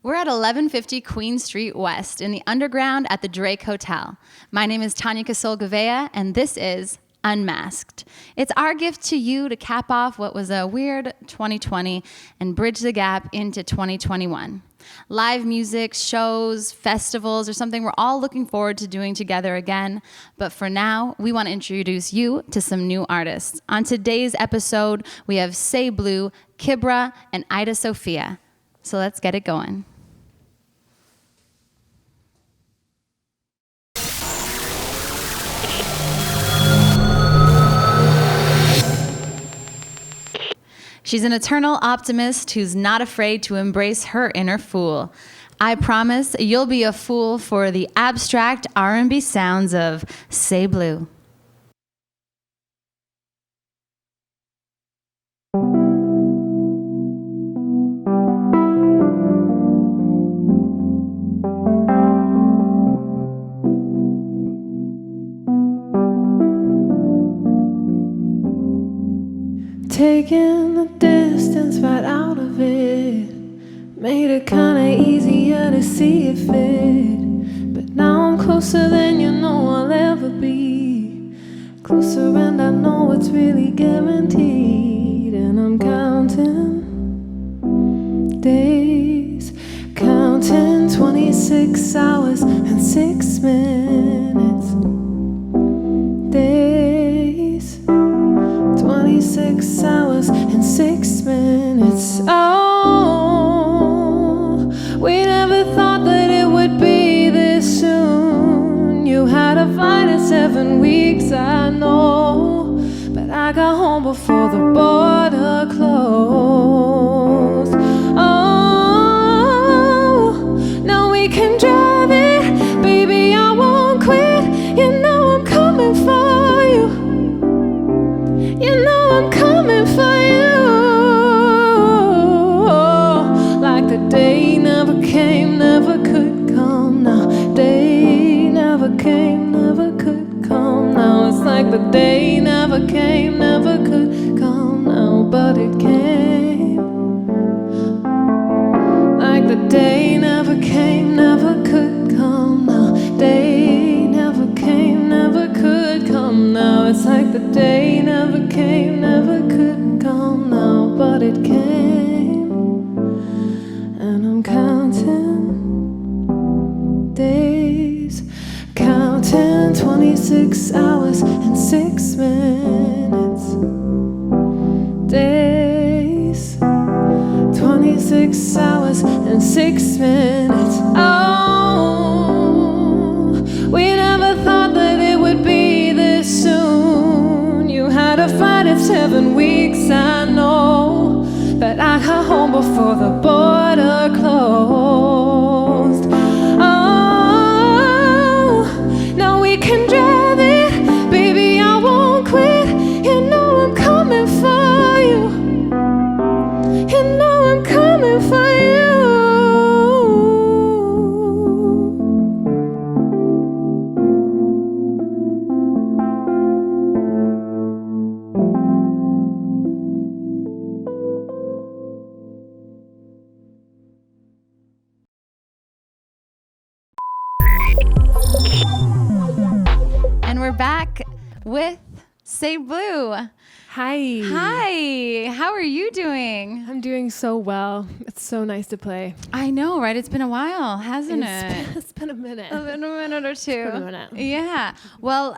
We're at 1150 Queen Street West in the underground at the Drake Hotel. My name is Tanya Casole Gouviea, and this is Unmasked. It's our gift to you to cap off what was a weird 2020 and bridge the gap into 2021. Live music, shows, festivals, or something we're all looking forward to doing together again. But for now, we want to introduce you to some new artists. On today's episode, we have Seyblu, Kibra, and Eyeda Sophia. So let's get it going. She's an eternal optimist who's not afraid to embrace her inner fool. I promise you'll be a fool for the abstract R&B sounds of Seyblu. Taking the distance right out of it made it kinda easier to see it fit. But now I'm closer than you know I'll ever be. Closer and I know it's really guaranteed. And I'm counting days, counting 26 hours and 6 minutes. Days, 26 hours and 6 minutes. Oh, we never thought that it would be this soon. You had to fight it 7 weeks, I know. But I got home before the border closed. Oh, now we can drive it. Baby, I won't quit. You know I'm coming for you. You know I'm coming for you. Like the day never came, never could come now. Day never came, never could come now. It's like the day never came, never could come now. But it came. Like the day never came, never could come now. Day never came, never could come now. It's like the day never came, never could come now. But it came. And I'm counting days, counting 26 hours and 6 minutes. Days, 26 hours and 6 minutes. Oh, we never thought that it would be this soon. You had to fight it 7 weeks, I know. But I got home before the border closed. Oh, now we can drive it. Baby, I won't quit. You know I'm coming for you. You know I'm coming for you. And we're back with Seyblu. Hi. Hi, how are you doing? I'm doing so well. It's so nice to play. I know, right? It's been a while, hasn't it? It's been a minute. It's been a minute or two. It's been a minute. Yeah. Well,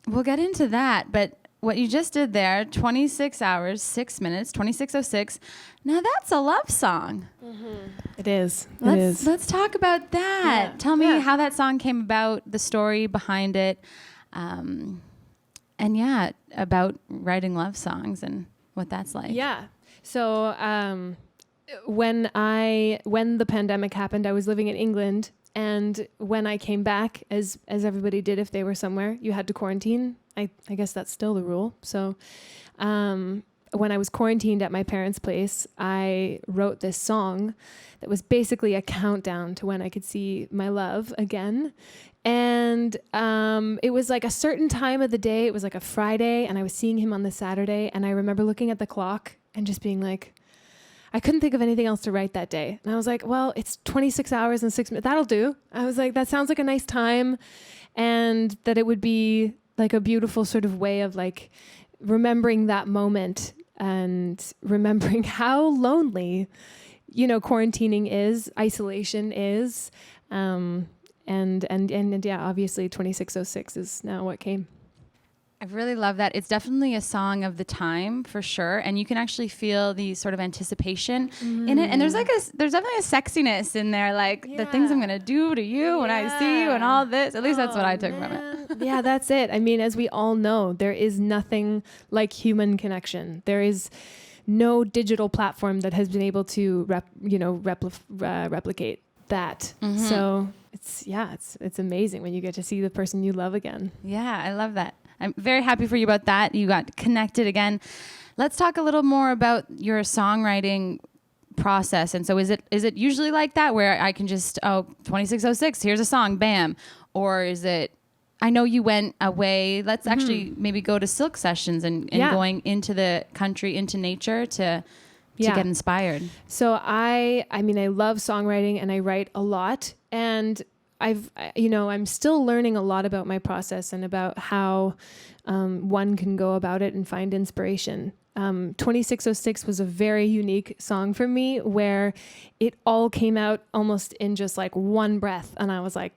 we'll get into that, but what you just did there, 26 hours, 6 minutes, 26:06. Now that's a love song. Mm-hmm. It is. Let's talk about that. Yeah. Tell me how that song came about, the story behind it, and about writing love songs and what that's like. Yeah. So when the pandemic happened, I was living in England, and when I came back, as everybody did if they were somewhere, you had to quarantine. I guess that's still the rule. So when I was quarantined at my parents' place, I wrote this song that was basically a countdown to when I could see my love again. And it was like a certain time of the day. It was like a Friday, and I was seeing him on the Saturday. And I remember looking at the clock and just being like, I couldn't think of anything else to write that day. And I was like, well, it's 26 hours and 6 minutes. That'll do. I was like, that sounds like a nice time. And that it would be like a beautiful sort of way of like remembering that moment and remembering how lonely, quarantining is, isolation is. And yeah, obviously 2606 is now what came. I really love that. It's definitely a song of the time for sure. And you can actually feel the sort of anticipation in it. And there's definitely a sexiness in there, like the things I'm going to do to you when I see you and all this. At least that's what I took from it. Yeah, that's it. I mean, as we all know, there is nothing like human connection. There is no digital platform that has been able to replicate that. So it's amazing when you get to see the person you love again. Yeah, I love that. I'm very happy for you about that. You got connected again. Let's talk a little more about your songwriting process. And so is it usually like that where I can just, 2606, here's a song, bam? Or is it, I know you went away. Let's actually maybe go to silk sessions and going into the country, into nature to get inspired. So I love songwriting and I write a lot, and I'm still learning a lot about my process and about how one can go about it and find inspiration. 2606 was a very unique song for me where it all came out almost in just like one breath. And I was like,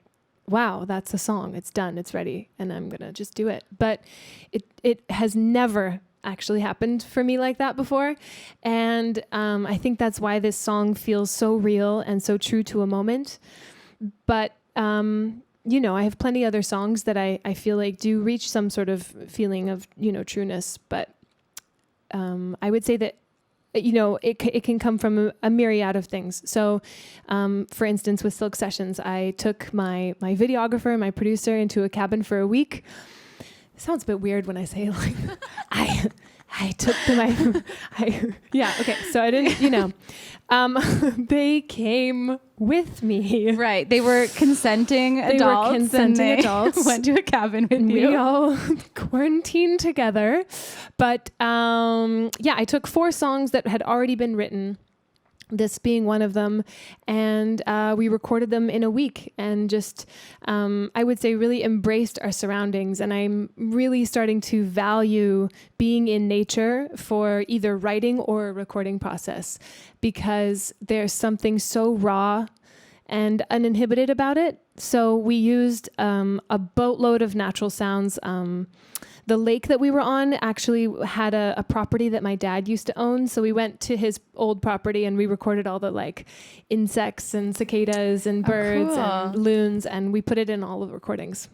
wow, that's a song. It's done. It's ready. And I'm going to just do it. But it has never actually happened for me like that before. And I think that's why this song feels so real and so true to a moment. But I have plenty other songs that I feel like do reach some sort of feeling of, trueness. But I would say that, it can come from a myriad of things. So, for instance, with Silk Sessions, I took my videographer, my producer into a cabin for a week. It sounds a bit weird when I say like, I took them. Okay. So I didn't, they came with me. Right. They were consenting adults. Went to a cabin with you. We all quarantined together. But I took 4 songs that had already been written, this being one of them, and we recorded them in a week and just, I would say, really embraced our surroundings. And I'm really starting to value being in nature for either writing or a recording process, because there's something so raw and uninhibited about it. So we used a boatload of natural sounds. The lake that we were on actually had a property that my dad used to own. So we went to his old property and we recorded all the like insects and cicadas and birds and loons, and we put it in all of the recordings.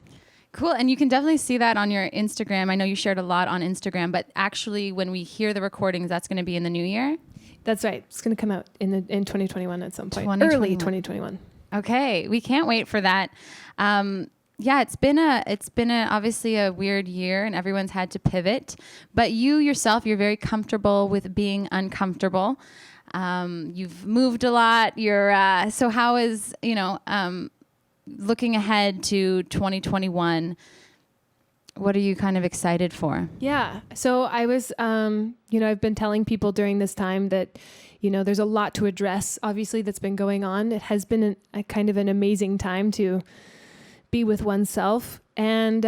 Cool. And you can definitely see that on your Instagram. I know you shared a lot on Instagram, but actually when we hear the recordings, that's going to be in the new year? That's right. It's going to come out in 2021 at some point. Early 2021. Okay. We can't wait for that. It's been obviously a weird year and everyone's had to pivot, but you yourself, you're very comfortable with being uncomfortable. You've moved a lot. So how is, looking ahead to 2021, what are you kind of excited for? Yeah. So I was, I've been telling people during this time that, there's a lot to address, obviously, that's been going on. It has been a kind of an amazing time to be with oneself. And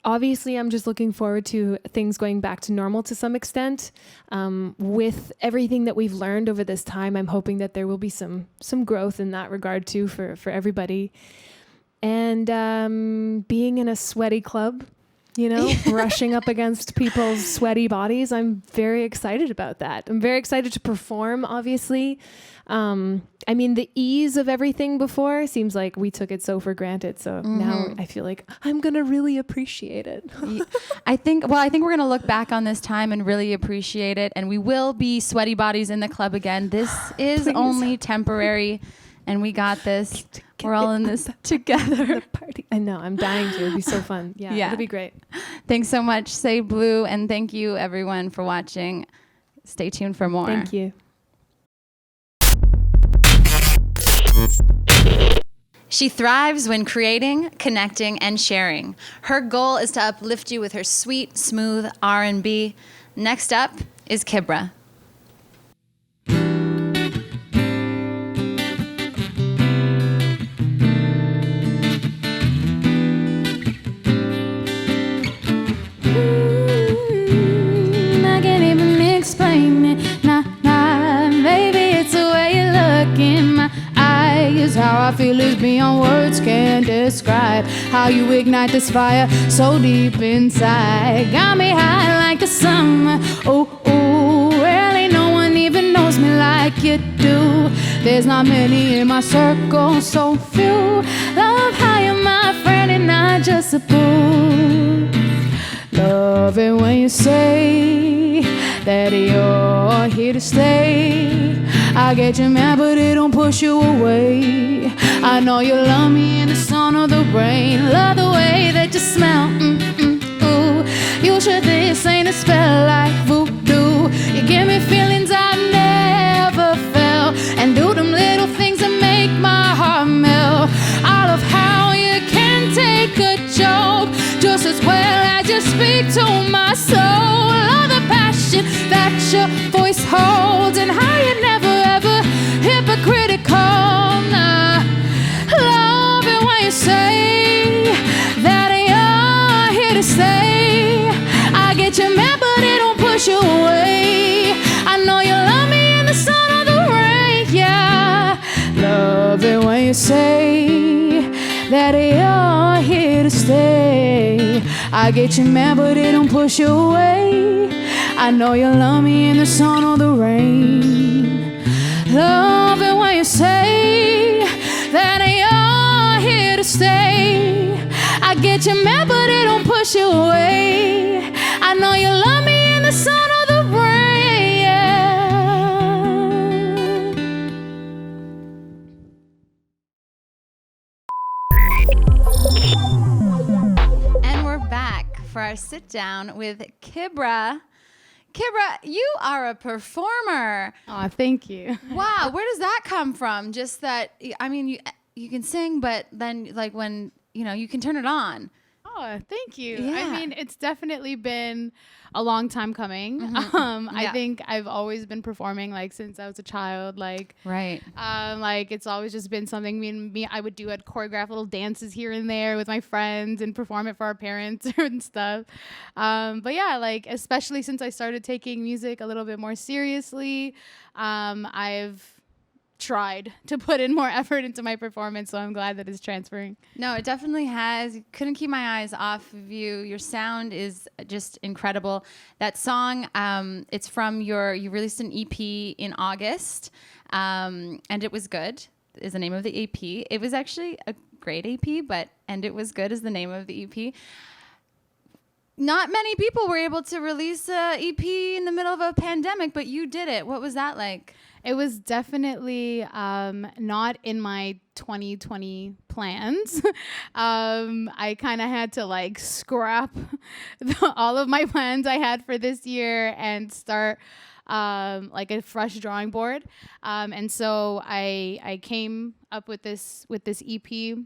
obviously, I'm just looking forward to things going back to normal to some extent. With everything that we've learned over this time, I'm hoping that there will be some growth in that regard too for everybody. And being in a sweaty club, brushing up against people's sweaty bodies, I'm very excited about that. I'm very excited to perform, obviously. The ease of everything before seems like we took it so for granted. So now I feel like I'm going to really appreciate it. I think we're going to look back on this time and really appreciate it. And we will be sweaty bodies in the club again. This is only temporary and we got this. We're all in this together. The party. I know. I'm dying to. It'll be so fun. Yeah. It'll be great. Thanks so much, Seyblu. And thank you everyone for watching. Stay tuned for more. Thank you. She thrives when creating, connecting, and sharing. Her goal is to uplift you with her sweet, smooth R&B. Next up is Kibra. is how I feel is beyond words can describe. How you ignite this fire so deep inside. Got me high like the summer. Oh, oh, really no one even knows me like you do. There's not many in my circle, so few. Love how you're my friend and not just a boo. Love it when you say that you're here to stay. I get you mad, but it don't push you away. I know you love me in the sun or the rain. Love the way that you smell. Ooh. You sure this ain't a spell like voodoo. You give me feelings I've never felt, and do them little things that make my heart melt. I love how you can take a joke just as well as you speak to my soul. Love the passion that your voice holds, and how you never ever hypocritical. Nah. Love it when you say that you're here to stay. I get you mad, but it don't push you away. I know you love me in the sun or the rain, yeah. Love it when you say that you're here to stay. I get you mad, but it don't push you away. I know you love me in the sun or the rain. Love it when you say that you're here to stay. I get you mad, but it don't push you away. I know you love me in the sun or the rain, Yeah. And we're back for our sit down with Kibra. Kibra, you are a performer. Oh, thank you. Wow, where does that come from? Just that, I mean, you can sing, but then like when, you know, you can turn it on. Oh, thank you. Yeah. I mean, it's definitely been a long time coming. I think I've always been performing like since I was a child. Like, right. Like it's always just been something I would do. I'd choreograph little dances here and there with my friends and perform it for our parents and stuff. But yeah, like especially since I started taking music a little bit more seriously, I've tried to put in more effort into my performance, so I'm glad that it's transferring. No, it definitely has. Couldn't keep my eyes off of you. Your sound is just incredible. That song, it's from you released an EP in August, and It Was Good is the name of the EP. It was actually a great EP, and It Was Good is the name of the EP. Not many people were able to release a EP in the middle of a pandemic, but you did it. What was that like? It was definitely not in my 2020 plans. I kind of had to like scrap all of my plans I had for this year and start like a fresh drawing board. And so I came up with this EP,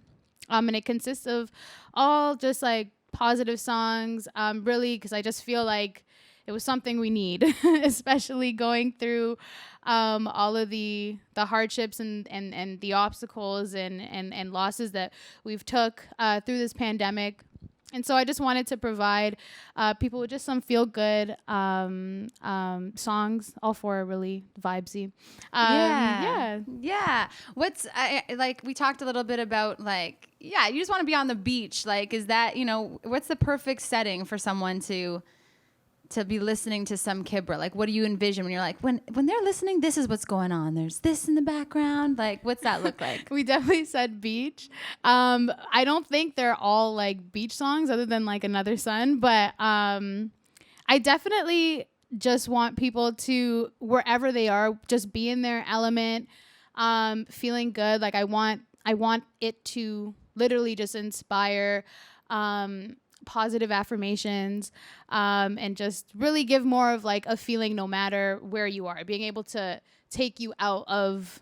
and it consists of all just like positive songs, really, because I just feel like it was something we need, especially going through all of the hardships and the obstacles and losses that we've took through this pandemic. And so I just wanted to provide people with just some feel-good songs. All four are really vibesy. Yeah. What's like we talked a little bit about like, yeah, you just want to be on the beach. Like, is that, you know, what's the perfect setting for someone to be listening to some Kibra? Like, what do you envision when you're like, when they're listening, this is what's going on. There's this in the background. Like, what's that look like? We definitely said beach. I don't think they're all like beach songs other than like Another Sun, but I definitely just want people to, wherever they are, just be in their element, feeling good. Like I want it to literally just inspire positive affirmations, and just really give more of like a feeling no matter where you are, being able to take you out of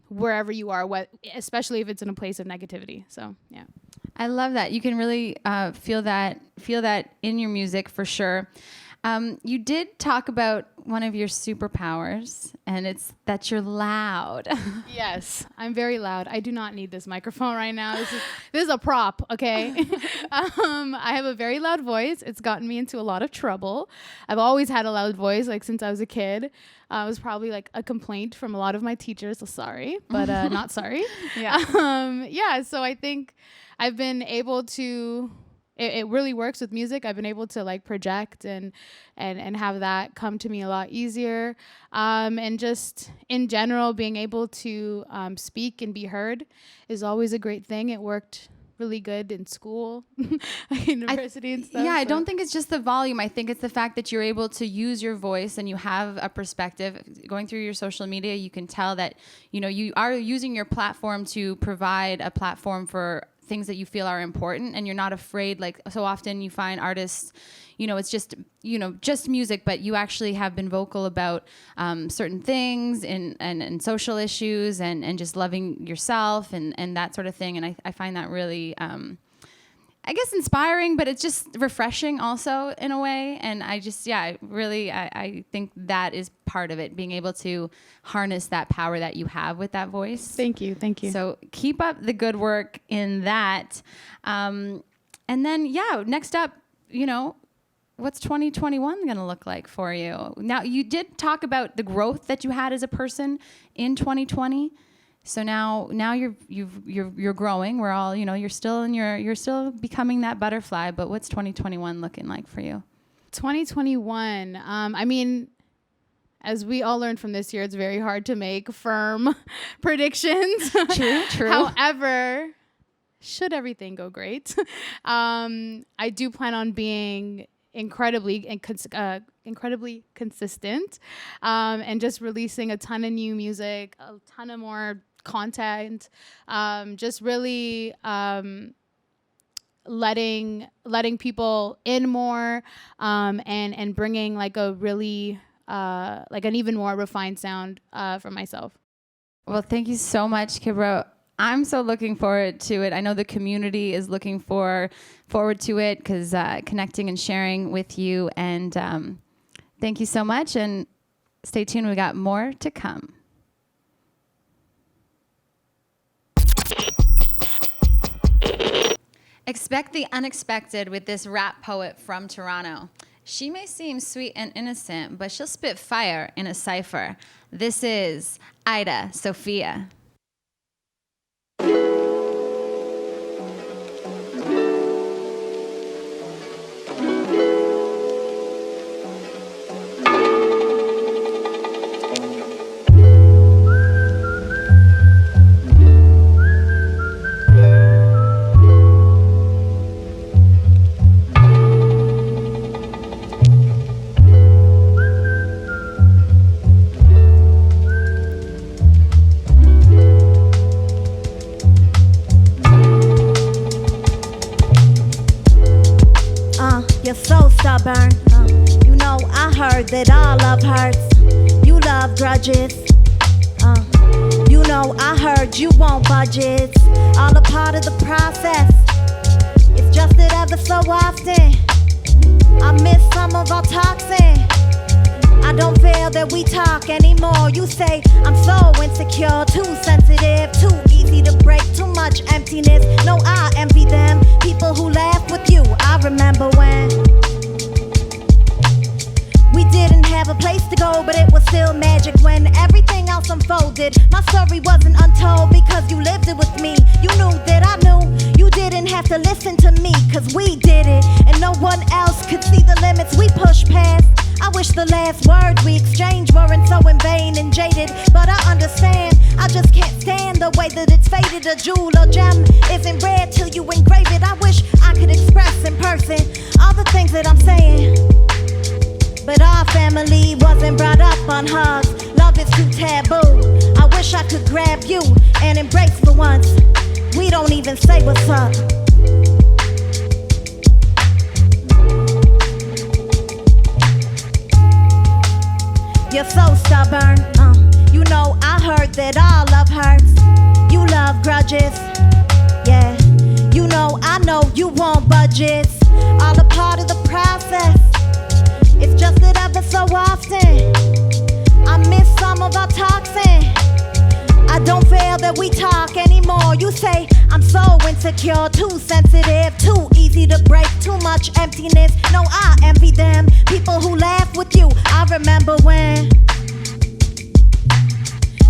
wherever you are, especially if it's in a place of negativity. So yeah, I love that. You can really feel that in your music for sure. You did talk about one of your superpowers, and it's that you're loud. Yes, I'm very loud. I do not need this microphone right now. This is a prop, okay? I have a very loud voice. It's gotten me into a lot of trouble. I've always had a loud voice, like since I was a kid. It was probably like a complaint from a lot of my teachers. So sorry, but not sorry. Yeah. So I think I've been able to. It really works with music. I've been able to like project and have that come to me a lot easier. And just in general, being able to speak and be heard is always a great thing. It worked really good in school, university and stuff. Yeah, I don't think it's just the volume. I think it's the fact that you're able to use your voice and you have a perspective. Going through your social media, you can tell that, you are using your platform to provide a platform for things that you feel are important, and you're not afraid. Like so often you find artists, it's just music, but you actually have been vocal about certain things and social issues and just loving yourself and that sort of thing. And I find that really, I guess, inspiring, but it's just refreshing also in a way. And I think that is part of it, being able to harness that power that you have with that voice. Thank you. So keep up the good work in that. And then, next up, what's 2021 going to look like for you? Now, you did talk about the growth that you had as a person in 2020. So now you're growing. We're all, you're still becoming that butterfly, but what's 2021 looking like for you? 2021. I mean, as we all learned from this year, it's very hard to make firm predictions. True. However, should everything go great, I do plan on being incredibly consistent, and just releasing a ton of new music, a ton of more content, just really letting people in more, and bringing like a really like an even more refined sound for myself. Well, thank you so much, Kibra. I'm so looking forward to it. I know the community is looking forward to it, because connecting and sharing with you. And thank you so much. And stay tuned. We got more to come. Expect the unexpected with this rap poet from Toronto. She may seem sweet and innocent, but she'll spit fire in a cipher. This is Eyeda Sophia. You're so stubborn. I heard that all love hurts. You love grudges. I heard you won't budget. All a part of the process. It's just that ever so often I miss some of our toxin. I don't feel that we talk anymore. You say I'm so insecure, too sensitive, too easy to break, too much emptiness. No, I envy them, people who laugh with you. I remember when we didn't have a place to go, but it was still magic when everything else unfolded. My story wasn't untold because you lived it with me. You knew that I knew. You didn't have to listen to me, cause we did it, and no one else could see the limits we pushed past. I wish the last words we exchanged weren't so in vain and jaded, but I understand. I just can't stand the way that it's faded. A jewel or gem isn't rare till you engrave it. I wish I could express in person all the things that I'm saying, but our family wasn't brought up on hugs. Love is too taboo. I wish I could grab you and embrace for once. We don't even say what's up. You're so stubborn. I heard that all love hurts. You love grudges. Yeah. I know you won't budget. All a part of the process. It's just that ever so often I miss some of our toxin. I don't feel that we talk anymore. You say I'm so insecure, too sensitive, too easy to break, too much emptiness. No, I envy them, people who laugh with you. I remember when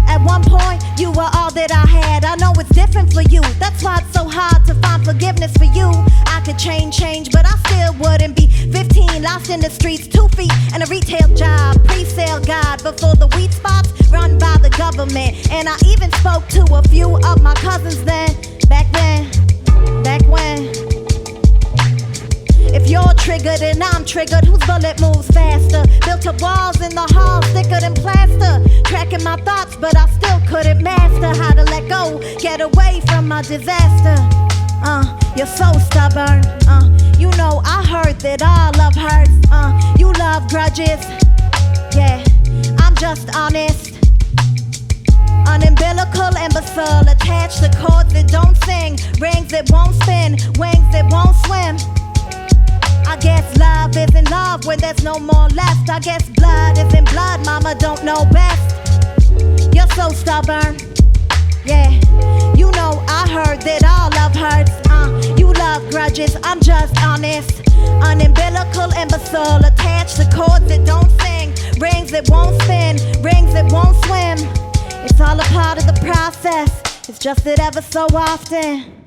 at one point you were all that I had. I know it's different for you, that's why it's so hard to find forgiveness for you. I could change, but I still wouldn't be 15, lost in the streets, 2 feet in a retail job, pre-sale guide before the weed spots run by the government. And I even spoke to a few of my cousins then, back when. If you're triggered and I'm triggered, whose bullet moves faster? Built up walls in the hall, thicker than plaster. Tracking my thoughts, but I still couldn't master how to let go, get away from my disaster. You're so stubborn. You know I heard that all love hurts. You love grudges. Yeah, I'm just honest. An umbilical imbecile attached to chords that don't sing, rings that won't spin, wings that won't swim. I guess love isn't love when there's no more left. I guess blood isn't blood, mama don't know best. You're so stubborn. Yeah, you know I heard that all love hurts. You love grudges, I'm just honest. An umbilical imbecile attached to chords that don't sing, rings that won't spin, rings that won't swim. It's all a part of the process. It's just that ever so often.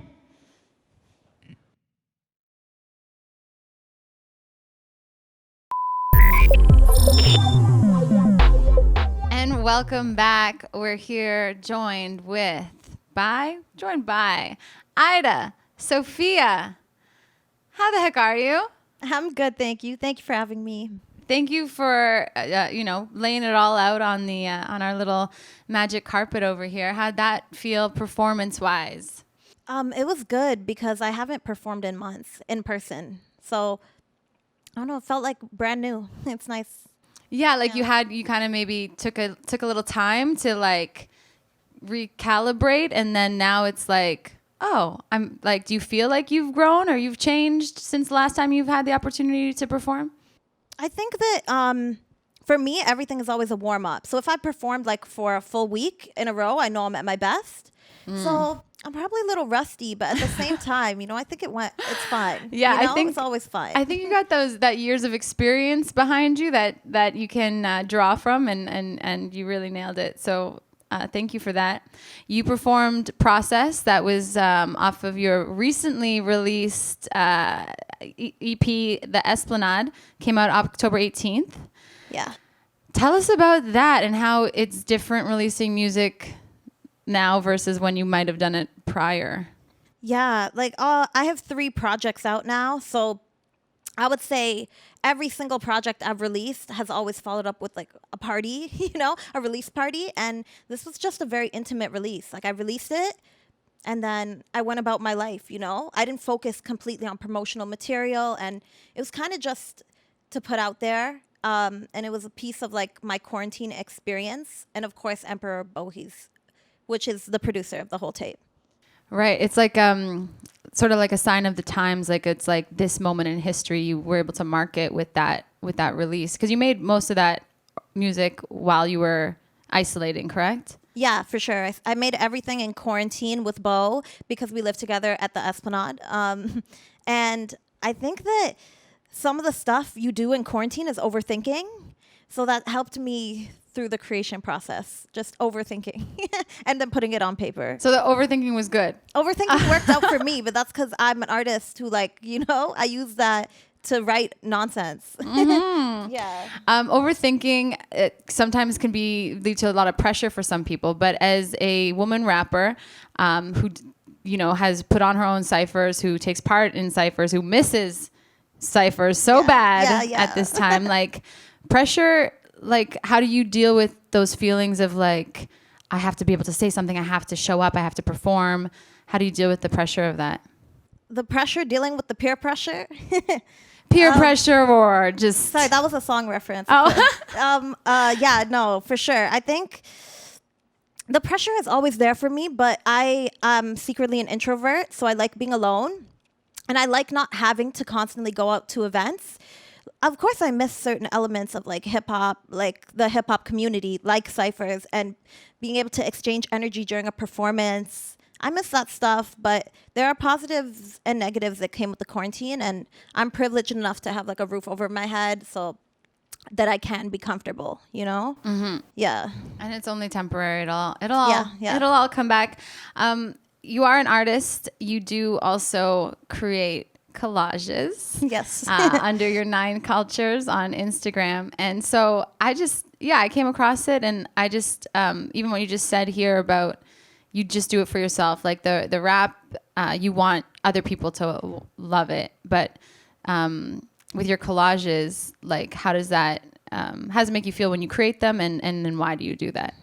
And welcome back. We're here joined by Eyeda Sophia. How the heck are you? I'm good, thank you. Thank you for having me. Thank you for laying it all out on the on our little magic carpet over here. How'd that feel performance-wise? It was good because I haven't performed in months in person. So I don't know, it felt like brand new. It's nice. Yeah, like you kind of maybe took a little time to like recalibrate, and then now it's like, oh, I'm like, do you feel like you've grown or you've changed since the last time you've had the opportunity to perform? I think that for me, everything is always a warm up. So if I performed like for a full week in a row, I know I'm at my best. So I'm probably a little rusty, but at the same time, I think it's fine. Yeah, I think it's always fine. I think you got that years of experience behind you that you can draw from, and you really nailed it. So thank you for that. You performed Process, that was off of your recently released EP, The Esplanade, came out October 18th. Yeah. Tell us about that and how it's different releasing music now versus when you might have done it prior. Yeah, like I have 3 projects out now, so I would say every single project I've released has always followed up with like a party, a release party, and this was just a very intimate release. Like I released it and then I went about my life, I didn't focus completely on promotional material, and it was kind of just to put out there. And it was a piece of like my quarantine experience, and of course Emperor Bohi's, which is the producer of the whole tape. Right. It's like sort of like a sign of the times. Like it's like this moment in history you were able to market with that release, because you made most of that music while you were isolating, correct? Yeah, for sure. I made everything in quarantine with Bo because we lived together at the Esplanade. And I think that some of the stuff you do in quarantine is overthinking. So that helped me through the creation process, just overthinking and then putting it on paper. So the overthinking was good. Overthinking worked out for me, but that's because I'm an artist who I use that to write nonsense. Mm-hmm. Yeah. Overthinking sometimes can lead to a lot of pressure for some people, but as a woman rapper who has put on her own ciphers, who takes part in ciphers, who misses ciphers bad at this time, like pressure, like how do you deal with those feelings of like, I have to be able to say something, I have to show up, I have to perform? How do you deal with the pressure of that? The pressure, dealing with the peer pressure. Peer pressure, or just... Sorry, that was a song reference. Oh. Yeah, no, for sure. I think the pressure is always there for me, but I am secretly an introvert, so I like being alone. And I like not having to constantly go out to events. of course I miss certain elements of like hip hop, like the hip hop community, like ciphers, and being able to exchange energy during a performance. I miss that stuff, but there are positives and negatives that came with the quarantine, and I'm privileged enough to have like a roof over my head so that I can be comfortable, you know? Mm-hmm. Yeah. And it's only temporary. It'll Yeah. all come back. You are an artist. You do also create collages. Yes. Under your 9 cultures on Instagram. And so I came across it, and I just, even what you just said here about you just do it for yourself, like the rap, you want other people to love it. But with your collages, like how does it make you feel when you create them, and then why do you do that?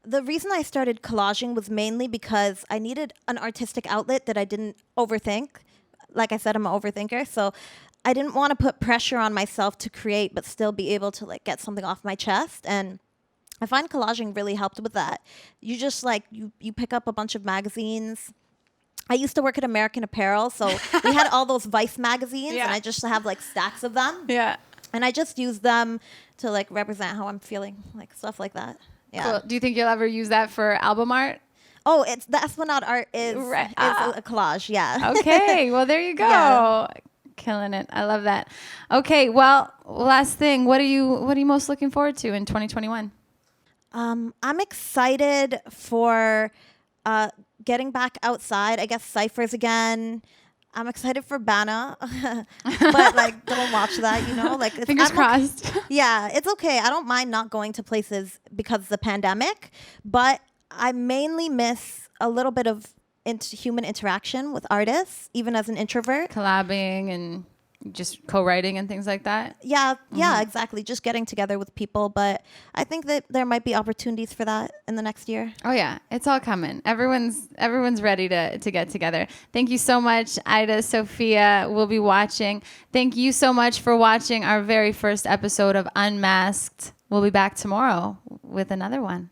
The reason I started collaging was mainly because I needed an artistic outlet that I didn't overthink. Like I said, I'm an overthinker, so I didn't want to put pressure on myself to create, but still be able to like get something off my chest. And I find collaging really helped with that. You just like you pick up a bunch of magazines. I used to work at American Apparel, so we had all those Vice magazines, and I just have like stacks of them. Yeah. And I just use them to like represent how I'm feeling, like stuff like that. Yeah. Cool. Do you think you'll ever use that for album art? Oh, the Esplanade art is a collage. Yeah. Okay. Well, there you go. Yeah. Killing it. I love that. Okay. Well, last thing. What are you most looking forward to in 2021? I'm excited for getting back outside. I guess ciphers again. I'm excited for Bana, but like don't watch that, you know. Like fingers crossed. Yeah, it's okay. I don't mind not going to places because of the pandemic, but I mainly miss a little bit of human interaction with artists, even as an introvert. Collabing and just co-writing and things like that. Yeah, exactly. Just getting together with people. But I think that there might be opportunities for that in the next year. Oh yeah, it's all coming. Everyone's ready to get together. Thank you so much, Eyeda Sophia. We'll be watching. Thank you so much for watching our very first episode of Unmasked. We'll be back tomorrow with another one.